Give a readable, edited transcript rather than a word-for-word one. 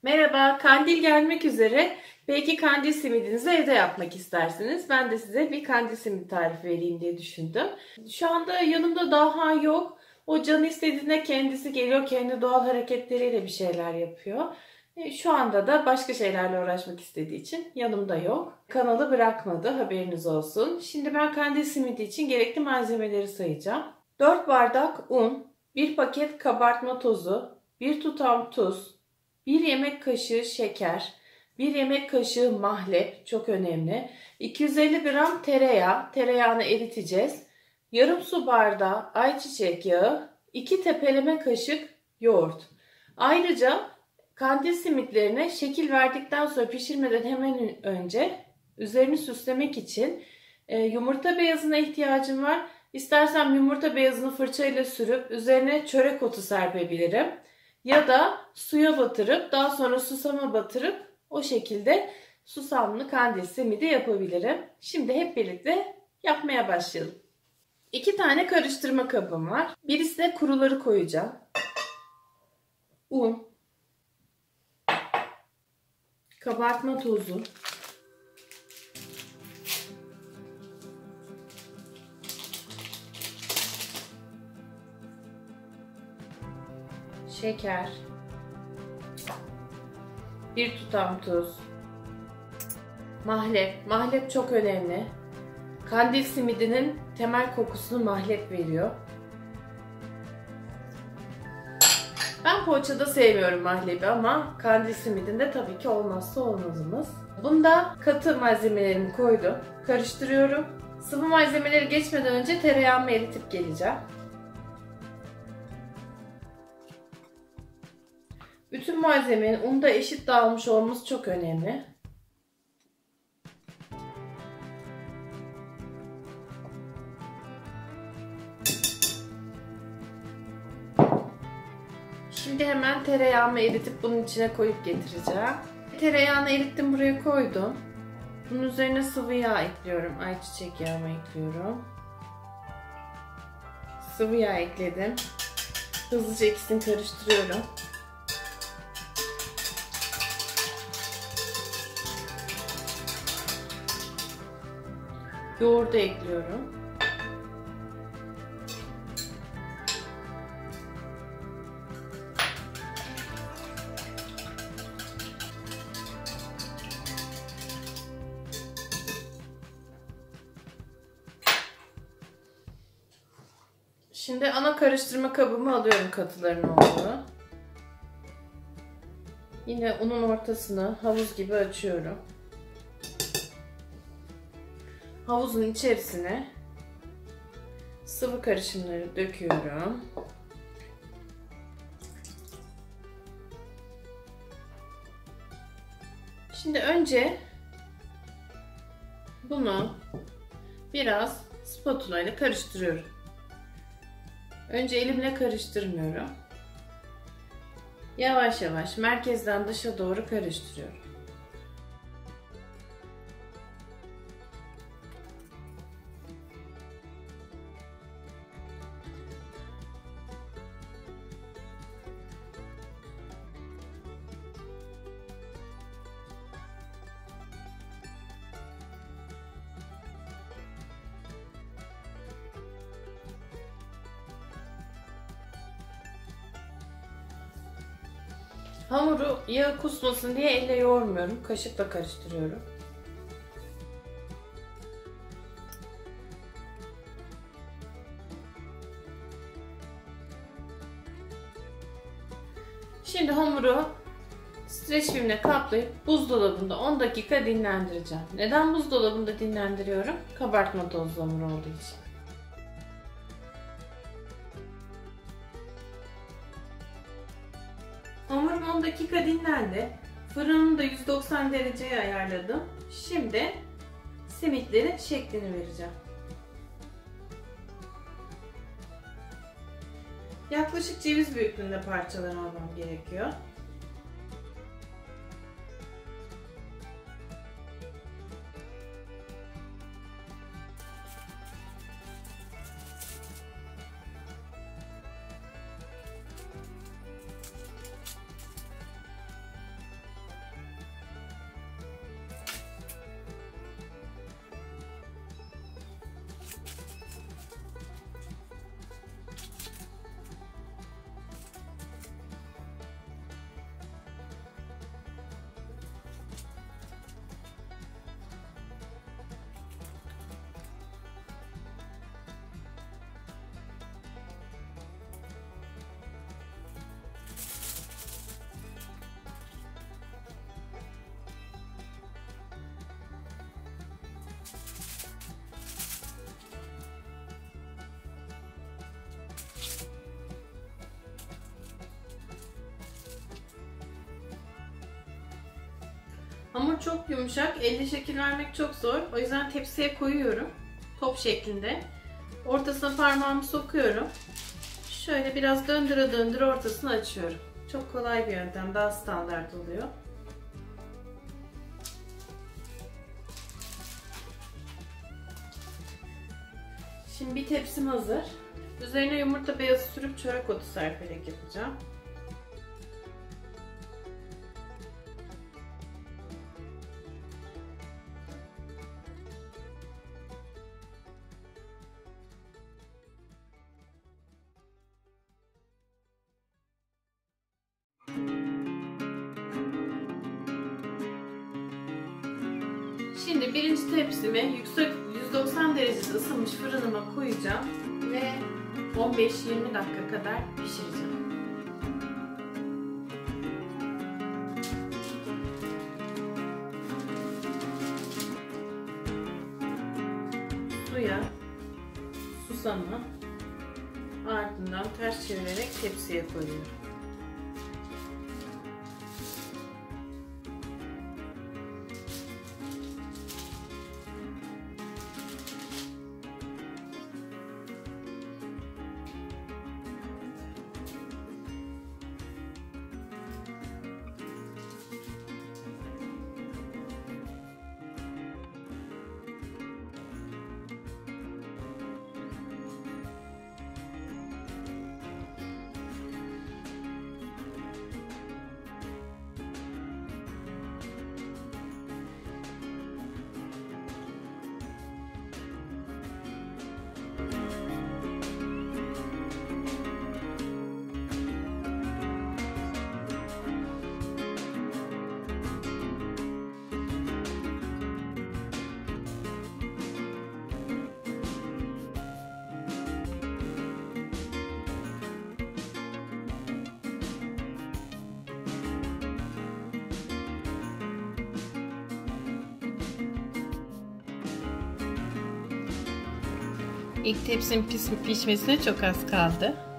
Merhaba, kandil gelmek üzere. Belki kandil simidinizi evde yapmak istersiniz. Ben de size bir kandil simidi tarifi vereyim diye düşündüm. Şu anda yanımda daha yok. O canı istediğinde kendisi geliyor, kendi doğal hareketleriyle bir şeyler yapıyor. Şu anda da başka şeylerle uğraşmak istediği için yanımda yok. Kanalı bırakmadı, haberiniz olsun. Şimdi ben kandil simidi için gerekli malzemeleri sayacağım. 4 bardak un, 1 paket kabartma tozu, 1 tutam tuz, 1 yemek kaşığı şeker, 1 yemek kaşığı mahlep, çok önemli. 250 gram tereyağı, tereyağını eriteceğiz. Yarım su bardağı ayçiçek yağı, 2 tepeleme kaşık yoğurt. Ayrıca kandil simitlerine şekil verdikten sonra pişirmeden hemen önce üzerini süslemek için yumurta beyazına ihtiyacım var. İstersem yumurta beyazını fırçayla sürüp üzerine çörek otu serpebilirim. Ya da suya batırıp daha sonra susama batırıp o şekilde susamlı kandil simidi yapabilirim. Şimdi hep birlikte yapmaya başlayalım. 2 tane karıştırma kabım var. Birisine kuruları koyacağım. Un, kabartma tozu, şeker, 1 tutam tuz, mahlep. Mahlep çok önemli. Kandil simidinin temel kokusunu mahlep veriyor. Ben poğaçada sevmiyorum mahlebi ama kandil simidinde tabii ki olmazsa olmazımız. Bunda katı malzemelerimi koydum. Karıştırıyorum. Sıvı malzemeleri geçmeden önce tereyağımı eritip geleceğim. Bütün malzemenin unda eşit dağılmış olması çok önemli. Şimdi hemen tereyağımı eritip bunun içine koyup getireceğim. Tereyağını erittim, buraya koydum. Bunun üzerine sıvı yağ ekliyorum. Ayçiçek yağımı ekliyorum. Sıvı yağ ekledim. Hızlıca ikisini karıştırıyorum. Yoğurdu ekliyorum. Şimdi ana karıştırma kabımı alıyorum katıların olduğu. Yine unun ortasını havuz gibi açıyorum. Havuzun içerisine sıvı karışımları döküyorum. Şimdi önce bunu biraz spatula ile karıştırıyorum. Önce elimle karıştırmıyorum. Yavaş yavaş merkezden dışa doğru karıştırıyorum. Hamuru yağı kusmasın diye elle yoğurmuyorum. Kaşıkla karıştırıyorum. Şimdi hamuru streç filmle kaplayıp buzdolabında 10 dakika dinlendireceğim. Neden buzdolabında dinlendiriyorum? Kabartma tozlu hamur olduğu için. Hamurum 10 dakika dinlendi. Fırınımı da 190 dereceye ayarladım. Şimdi simitlerin şeklini vereceğim. Yaklaşık ceviz büyüklüğünde parçalar almam gerekiyor. çok yumuşak. Elle şekil vermek çok zor. O yüzden tepsiye koyuyorum. Top şeklinde. Ortasına parmağımı sokuyorum. Şöyle biraz döndüre döndüre ortasını açıyorum. Çok kolay bir yöntem. Daha standart oluyor. Şimdi bir tepsim hazır. Üzerine yumurta beyazı sürüp çörek otu serperek yapacağım. Şimdi birinci tepsimi yüksek 190 derecede ısınmış fırınıma koyacağım ve 15-20 dakika kadar pişireceğim. Suya, susama, ardından ters çevirerek tepsiye koyuyorum. İlk tepsim pişmesine çok az kaldı.